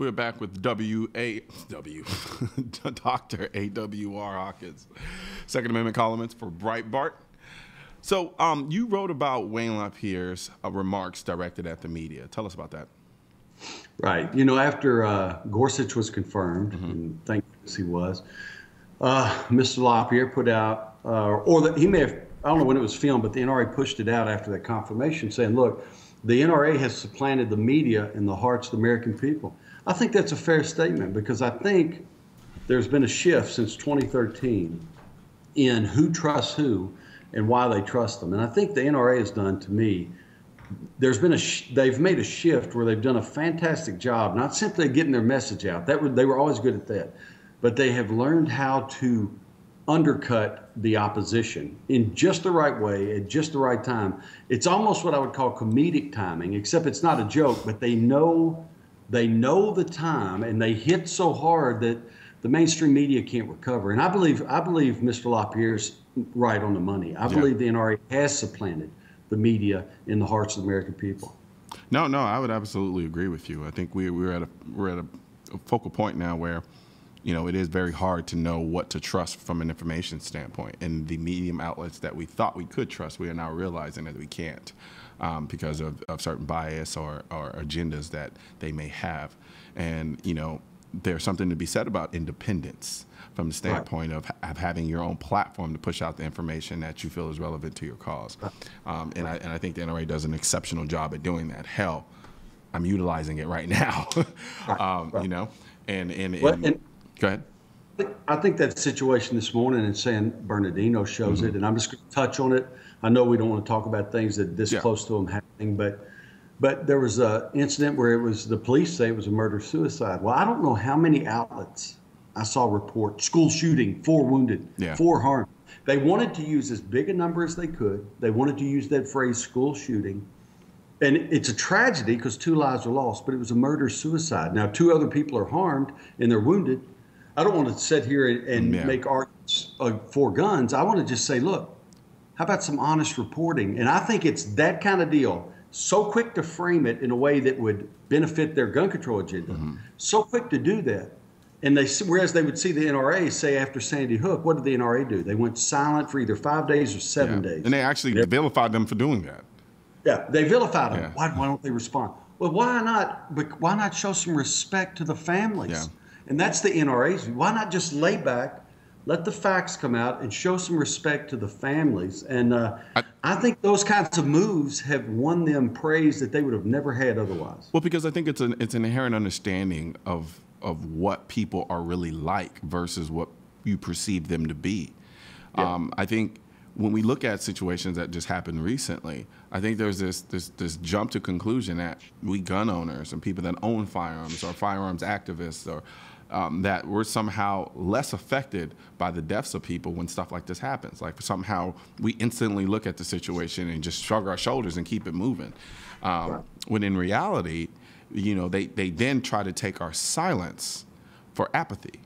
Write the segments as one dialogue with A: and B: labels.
A: We're back with Dr. A.W.R. Hawkins, Second Amendment columnist for Breitbart. So you wrote about Wayne LaPierre's remarks directed at the media. Tell us about that.
B: Right. You know, after Gorsuch was confirmed, and thank goodness he was, Mr. LaPierre put out, he may have, I don't know when it was filmed, but the NRA pushed it out after that confirmation saying, look, the NRA has supplanted the media in the hearts of the American people. I think that's a fair statement because I think there's been a shift since 2013 in who trusts who and why they trust them. And I think the NRA has done, to me, there's been they've made a shift where they've done a fantastic job, not simply getting their message out. They were always good at that. But they have learned how to undercut the opposition in just the right way at just the right time. It's almost what I would call comedic timing, except it's not a joke, but they know the time and they hit so hard that the mainstream media can't recover. And I believe Mr. LaPierre's right on the money. I believe the NRA has supplanted the media in the hearts of the American people.
A: No, I would absolutely agree with you. I think we're at a focal point now where, you know, it is very hard to know what to trust from an information standpoint. And the medium outlets that we thought we could trust, we are now realizing that we can't because of certain bias or agendas that they may have. And, you know, there's something to be said about independence from the standpoint of having your own platform to push out the information that you feel is relevant to your cause. And I think the NRA does an exceptional job at doing that. Hell, I'm utilizing it right now, you know, and go ahead.
B: I think that situation this morning in San Bernardino shows it, and I'm just going to touch on it. I know we don't want to talk about things that this close to them happening, but there was an incident where the police say it was a murder-suicide. Well, I don't know how many outlets I saw report school shooting, 4 wounded, 4 harmed. They wanted to use as big a number as they could. They wanted to use that phrase, school shooting. And it's a tragedy because 2 lives were lost, but it was a murder-suicide. Now, 2 other people are harmed and they're wounded. I don't want to sit here and make arguments for guns. I want to just say, look, how about some honest reporting? And I think it's that kind of deal, so quick to frame it in a way that would benefit their gun control agenda, so quick to do that. And whereas they would see the NRA say after Sandy Hook, what did the NRA do? They went silent for either 5 days or 7 days.
A: And they actually vilified them for doing that.
B: Yeah, they vilified them. Why don't they respond? Well, why not? But why not show some respect to the families?
A: Yeah.
B: And that's the NRA's view. Why not just lay back, let the facts come out, and show some respect to the families? And I think those kinds of moves have won them praise that they would have never had otherwise.
A: Well, because I think it's an inherent understanding of what people are really like versus what you perceive them to be. I think when we look at situations that just happened recently, I think there's this jump to conclusion that we gun owners and people that own firearms or firearms activists or that we're somehow less affected by the deaths of people when stuff like this happens. Like somehow we instantly look at the situation and just shrug our shoulders and keep it moving. When in reality, you know, they then try to take our silence for apathy.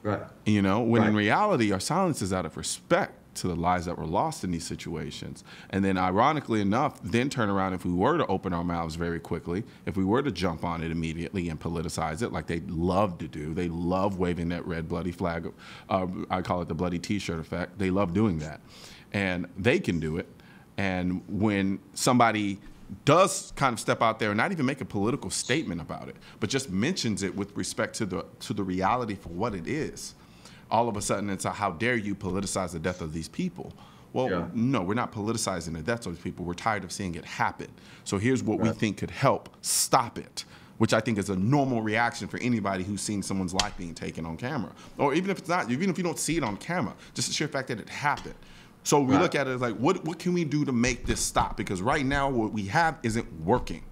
B: Right.
A: You know, when in reality, our silence is out of respect to the lives that were lost in these situations. And then ironically enough, then turn around, if we were to open our mouths very quickly, if we were to jump on it immediately and politicize it like they love to do, they love waving that red bloody flag, I call it the bloody t-shirt effect. They love doing that. And they can do it. And when somebody does kind of step out there and not even make a political statement about it, but just mentions it with respect to the reality for what it is, all of a sudden it's a, how dare you politicize the death of these people? Well, no, we're not politicizing the deaths of these people. We're tired of seeing it happen. So here's what we think could help stop it, which I think is a normal reaction for anybody who's seen someone's life being taken on camera. Or even if it's not, even if you don't see it on camera, just the sheer fact that it happened. So we look at it as like, what can we do to make this stop? Because right now what we have isn't working.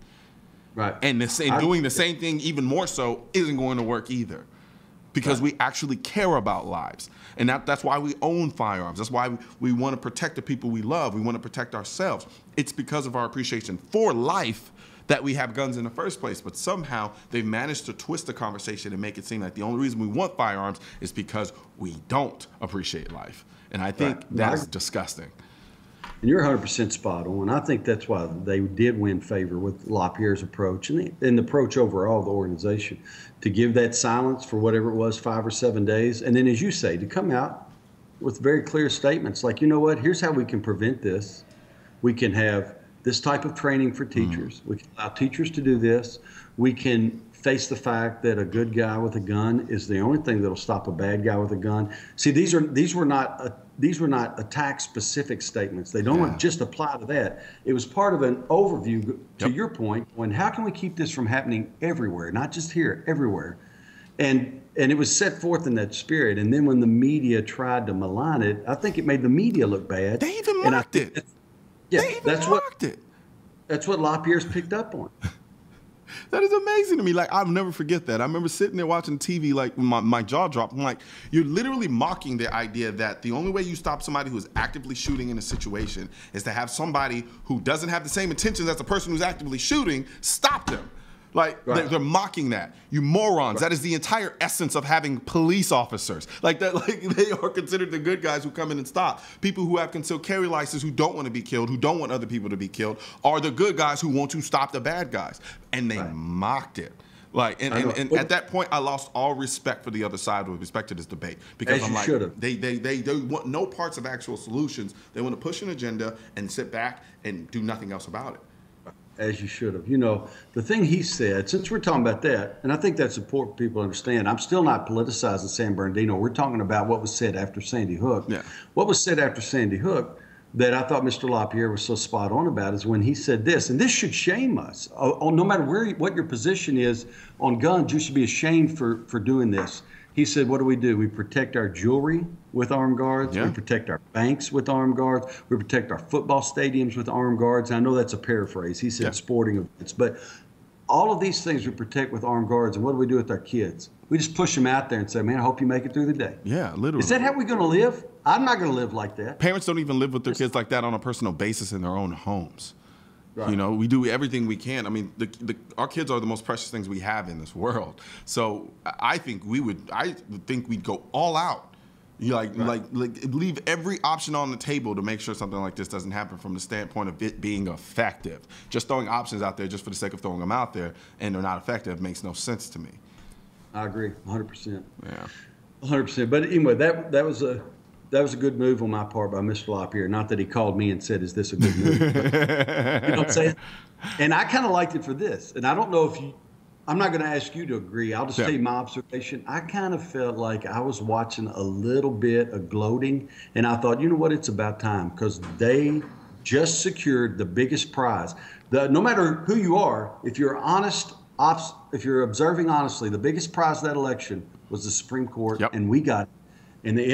A: And doing the same thing even more so isn't going to work either. Because we actually care about lives. And that's why we own firearms. That's why we want to protect the people we love. We want to protect ourselves. It's because of our appreciation for life that we have guns in the first place. But somehow they've managed to twist the conversation and make it seem like the only reason we want firearms is because we don't appreciate life. And I think that's disgusting.
B: And you're 100% spot on. I think that's why they did win favor with LaPierre's approach and the approach overall of the organization, to give that silence for whatever it was, 5 or 7 days. And then, as you say, to come out with very clear statements like, you know what, here's how we can prevent this. We can have this type of training for teachers. We can allow teachers to do this. We can face the fact that a good guy with a gun is the only thing that'll stop a bad guy with a gun. See, these were not attack-specific statements. They don't just apply to that. It was part of an overview, to your point, when how can we keep this from happening everywhere, not just here, everywhere. And it was set forth in that spirit. And then when the media tried to malign it, I think it made the media look bad.
A: They even mocked it.
B: Yeah,
A: they even mocked it.
B: That's what LaPierre's picked up on.
A: That is amazing to me. Like, I'll never forget that. I remember sitting there watching TV, like, my jaw dropped. I'm like, you're literally mocking the idea that the only way you stop somebody who's actively shooting in a situation is to have somebody who doesn't have the same intentions as the person who's actively shooting stop them. Like, they're mocking that. You morons. That is the entire essence of having police officers. Like, that, like, they are considered the good guys who come in and stop. People who have concealed carry licenses, who don't want to be killed, who don't want other people to be killed, are the good guys who want to stop the bad guys. And they mocked it. Like, and at that point, I lost all respect for the other side with respect to this debate. Because I'm like, they want no parts of actual solutions. They want to push an agenda and sit back and do nothing else about it.
B: As you should have. You know, the thing he said, since we're talking about that, and I think that's important for people to understand, I'm still not politicizing San Bernardino. We're talking about what was said after Sandy Hook. Yeah. What was said after Sandy Hook that I thought Mr. LaPierre was so spot on about is when he said this, and this should shame us. No matter what your position is on guns, you should be ashamed for doing this. He said, what do? We protect our jewelry with armed guards. We protect our banks with armed guards. We protect our football stadiums with armed guards. I know that's a paraphrase. He said sporting events. But all of these things we protect with armed guards. And what do we do with our kids? We just push them out there and say, man, I hope you make it through the day.
A: Yeah, literally.
B: Is that how we're going to live? I'm not going to live like that.
A: Parents don't even live with their kids like that on a personal basis in their own homes. Right. You know, we do everything we can. I mean, our kids are the most precious things we have in this world. So I think we'd go all out. Like leave every option on the table to make sure something like this doesn't happen from the standpoint of it being effective. Just throwing options out there just for the sake of throwing them out there and they're not effective makes no sense to me.
B: I agree, 100%.
A: Yeah,
B: 100%. But anyway, that was a good move on my part by Mr. LaPierre. Not that he called me and said, is this a good move? But, you know what I'm saying? And I kind of liked it for this. And I don't know if I'm not going to ask you to agree. I'll just tell you my observation. I kind of felt like I was watching a little bit of gloating. And I thought, you know what? It's about time, because they just secured the biggest prize. No matter who you are, if you're honest, if you're observing honestly, the biggest prize of that election was the Supreme Court, and we got it. And the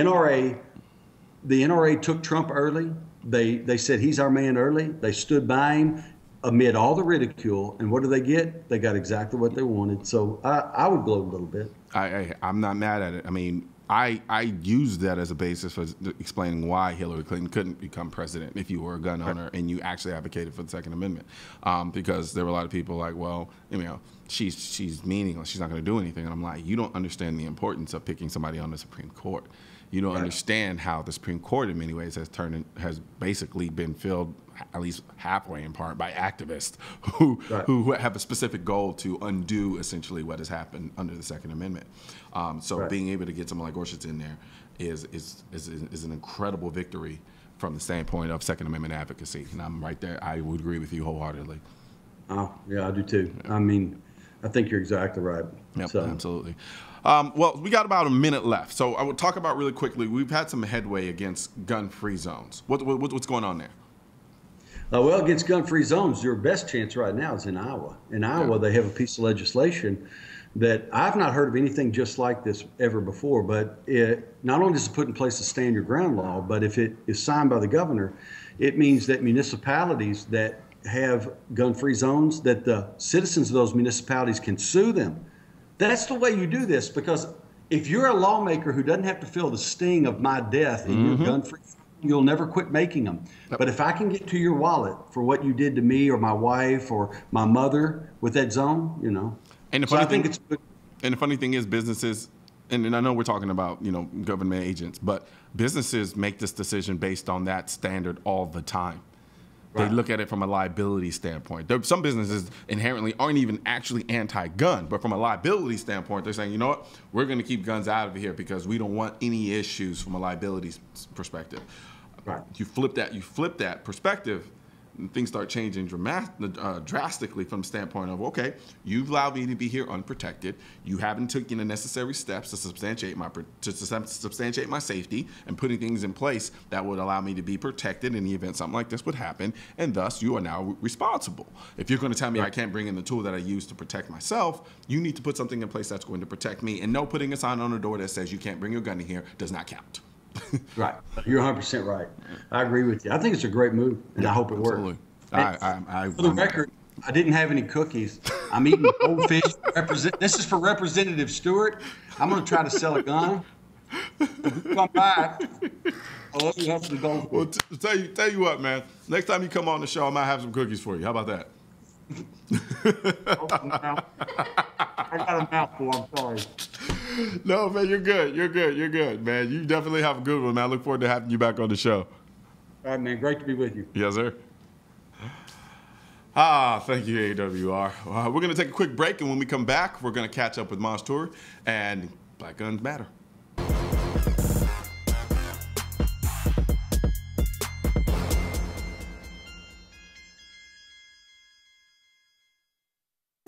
B: NRA took Trump early. They said he's our man early. They stood by him amid all the ridicule. And what did they get? They got exactly what they wanted. So I would gloat a little bit.
A: I'm not mad at it. I mean, I used that as a basis for explaining why Hillary Clinton couldn't become president if you were a gun owner and you actually advocated for the Second Amendment. Because there were a lot of people like, well, you know, she's meaningless. She's not going to do anything. And I'm like, you don't understand the importance of picking somebody on the Supreme Court. You don't understand how the Supreme Court, in many ways, has basically been filled, at least halfway in part, by activists who have a specific goal to undo essentially what has happened under the Second Amendment. So being able to get someone like Gorsuch in there is an incredible victory from the standpoint of Second Amendment advocacy. And I'm right there. I would agree with you wholeheartedly.
B: Oh, yeah, I do too. I mean, I think you're exactly right.
A: Yep, absolutely. Well, we got about a minute left, so I will talk about really quickly. We've had some headway against gun-free zones. What's going on there?
B: Well, against gun-free zones, your best chance right now is in Iowa. In Iowa, they have a piece of legislation that I've not heard of anything just like this ever before. But it not only does it put in place a stand your ground law, but if it is signed by the governor, it means that municipalities that have gun-free zones, that the citizens of those municipalities can sue them. That's the way you do this, because if you're a lawmaker who doesn't have to feel the sting of my death in your gun-free zone, you'll never quit making them. But if I can get to your wallet for what you did to me or my wife or my mother with that zone, you know.
A: And the funny thing is, businesses and I know we're talking about, government agents, but businesses make this decision based on that standard all the time. They look at it from a liability standpoint. Some businesses inherently aren't even actually anti-gun, but from a liability standpoint, they're saying, you know what, we're going to keep guns out of here because we don't want any issues from a liability perspective.
B: Right.
A: You flip that perspective, and things start changing drastically from the standpoint of, okay, you've allowed me to be here unprotected. You haven't taken the necessary steps to substantiate my safety and putting things in place that would allow me to be protected in the event something like this would happen, and thus you are now responsible. If you're going to tell me I can't bring in the tool that I use to protect myself, you need to put something in place that's going to protect me, and no putting a sign on the door that says you can't bring your gun in here does not count.
B: Right. You're 100% right. I agree with you. I think it's a great move, and I hope it works. For the record, I didn't have any cookies. I'm eating goldfish. This is for Representative Stewart. I'm going to try to sell a gun. If you come back, I'll let you have some goldfish.
A: Well, tell you what, man. Next time you come on the show, I might have some cookies for you. How about that?
B: I got a mouthful. I'm sorry.
A: No, man, you're good, man. You definitely have a good one, man. I look forward to having you back on the show.
B: All right, man. Great to be with you.
A: Yes, sir. Thank you, AWR. We're going to take a quick break, and when we come back, we're going to catch up with Mansour, and Black Guns Matter.